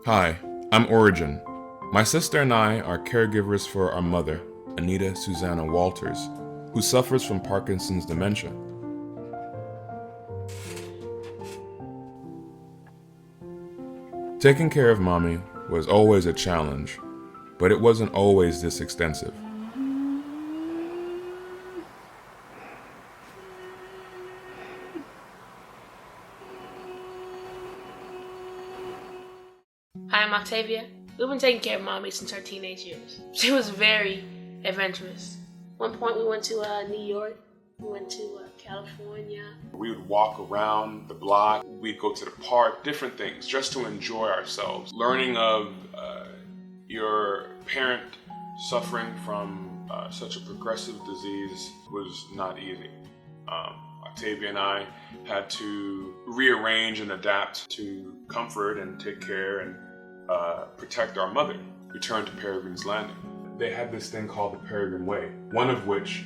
Hi, I'm Origin. My sister and I are caregivers for our mother, Anita Susanna Walters, who suffers from Parkinson's dementia. Taking care of Mommy was always a challenge, but it wasn't always this extensive. Hi, I'm Octavia. We've been taking care of Mommy since her teenage years. She was very adventurous. One point we went to New York, we went to California. We would walk around the block, we'd go to the park, different things, just to enjoy ourselves. Learning of your parent suffering from such a progressive disease was not easy. Octavia and I had to rearrange and adapt to comfort and take care and protect our mother. Returned to Peregrine's Landing. They had this thing called the Peregrine Way, one of which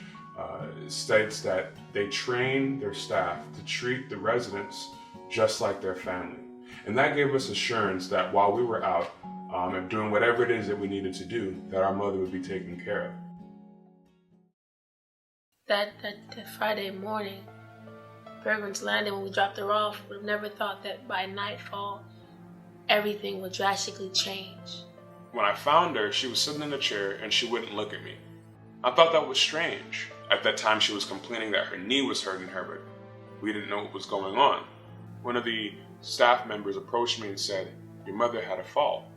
states that they train their staff to treat the residents just like their family. And that gave us assurance that while we were out and doing whatever it is that we needed to do, that our mother would be taken care of. That Friday morning, Peregrine's Landing, when we dropped her off, we never thought that by nightfall, everything would drastically change. When I found her, she was sitting in a chair and she wouldn't look at me. I thought that was strange. At that time, she was complaining that her knee was hurting her, but we didn't know what was going on. One of the staff members approached me and said, "Your mother had a fall."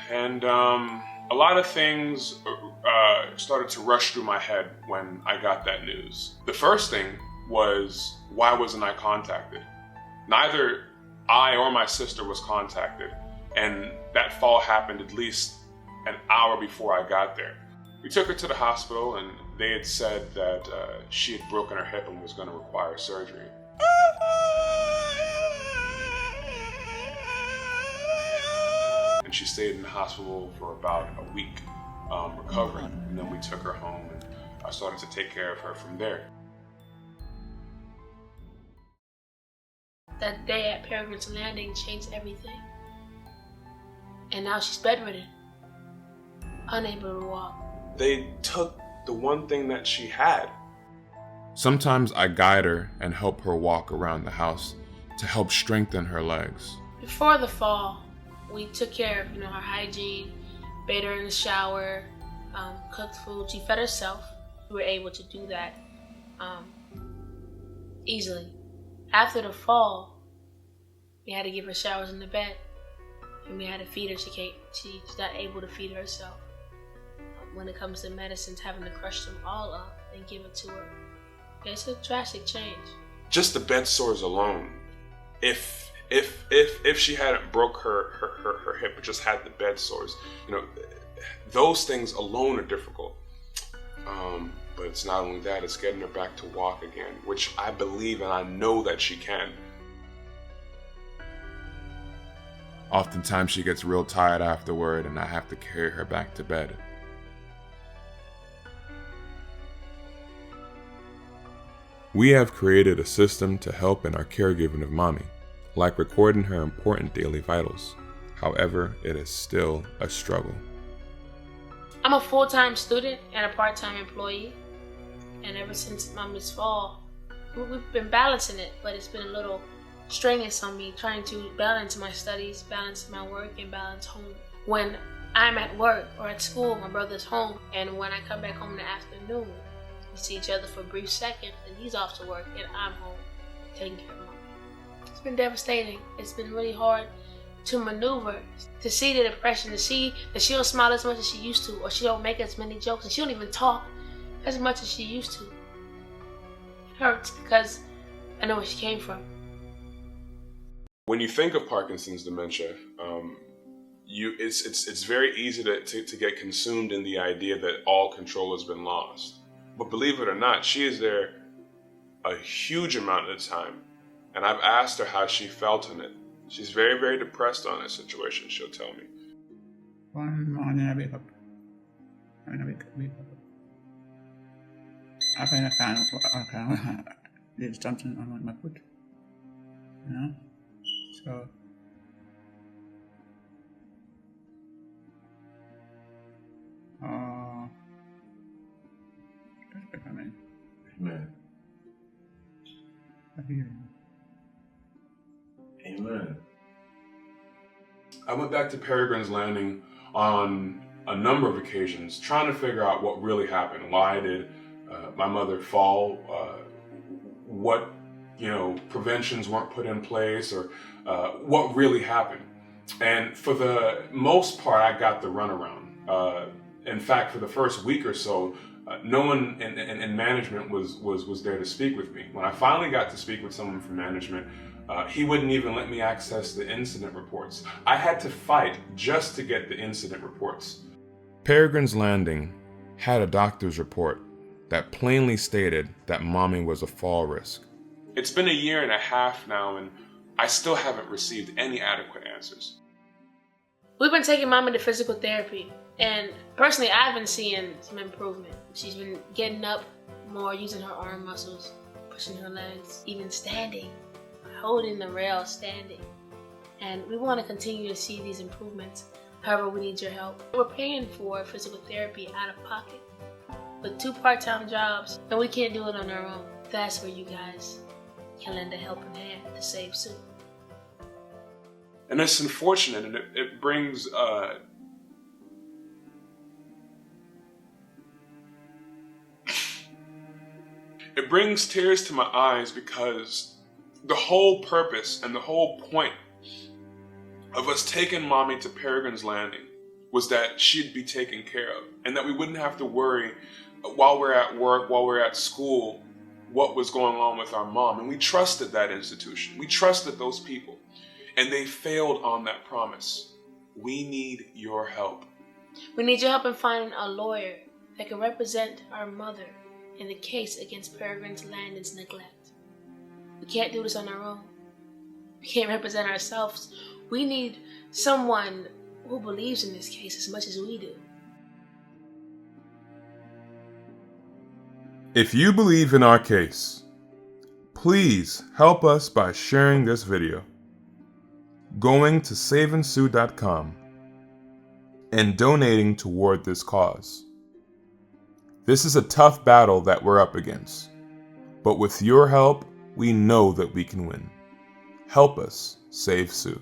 And a lot of things started to rush through my head when I got that news. The first thing was, why wasn't I contacted? Neither I or my sister was contacted, and that fall happened at least an hour before I got there. We took her to the hospital, and they had said that she had broken her hip and was going to require surgery. And she stayed in the hospital for about a week recovering, and then we took her home, and I started to take care of her from there. That day at Peregrine's Landing changed everything. And now she's bedridden, unable to walk. They took the one thing that she had. Sometimes I guide her and help her walk around the house to help strengthen her legs. Before the fall, we took care of her hygiene, bathed her in the shower, cooked food. She fed herself. We were able to do that easily. After the fall, we had to give her showers in the bed, and we had to feed her. She's not able to feed herself. When it comes to medicines, having to crush them all up and give it to her. It's a drastic change. Just the bed sores alone. If she hadn't broke her hip, but just had the bed sores, those things alone are difficult. But it's not only that, it's getting her back to walk again, which I believe and I know that she can. Oftentimes she gets real tired afterward, and I have to carry her back to bed. We have created a system to help in our caregiving of Mommy, like recording her important daily vitals. However, it is still a struggle. I'm a full-time student and a part-time employee. And ever since Mommy's fall, we've been balancing it, but it's been a little strenuous on me, trying to balance my studies, balance my work, and balance home. When I'm at work or at school, my brother's home, and when I come back home in the afternoon, we see each other for a brief second, and he's off to work, and I'm home taking care of Mommy. It's been devastating. It's been really hard to maneuver, to see the depression, to see that she don't smile as much as she used to, or she don't make as many jokes, and she don't even talk as much as she used to. It hurts because I know where she came from. When you think of Parkinson's dementia, it's very easy to get consumed in the idea that all control has been lost. But believe it or not, she is there a huge amount of the time. And I've asked her how she felt in it. She's very, very depressed on this situation, she'll tell me. One morning I wake up. I can't, there's something on my foot. So Amen. Amen. I hear you. Amen. I went back to Peregrine's Landing on a number of occasions, trying to figure out what really happened. Why did my mother fall? What preventions weren't put in place, or what really happened? And for the most part, I got the runaround. In fact, for the first week or so, no one in management was there to speak with me. When I finally got to speak with someone from management, he wouldn't even let me access the incident reports. I had to fight just to get the incident reports. Peregrine's Landing had a doctor's report that plainly stated that Mommy was a fall risk. It's been a year and a half now, and I still haven't received any adequate answers. We've been taking Mama to physical therapy, and personally, I've been seeing some improvement. She's been getting up more, using her arm muscles, pushing her legs, even standing, holding the rail, standing. And we want to continue to see these improvements. However, we need your help. We're paying for physical therapy out of pocket with 2 part-time jobs, and we can't do it on our own. That's where you guys can lend a helping hand to save Sue. And it's unfortunate, and it brings it brings tears to my eyes, because the whole purpose and the whole point of us taking Mommy to Peregrine's Landing was that she'd be taken care of, and that we wouldn't have to worry while we're at work, while we're at school, what was going on with our mom. And we trusted that institution. We trusted those people. And they failed on that promise. We need your help. We need your help in finding a lawyer that can represent our mother in the case against Peregrine's Landing's neglect. We can't do this on our own. We can't represent ourselves. We need someone who believes in this case as much as we do. If you believe in our case, please help us by sharing this video, going to saveandsue.com, and donating toward this cause. This is a tough battle that we're up against, but with your help, we know that we can win. Help us save Sue.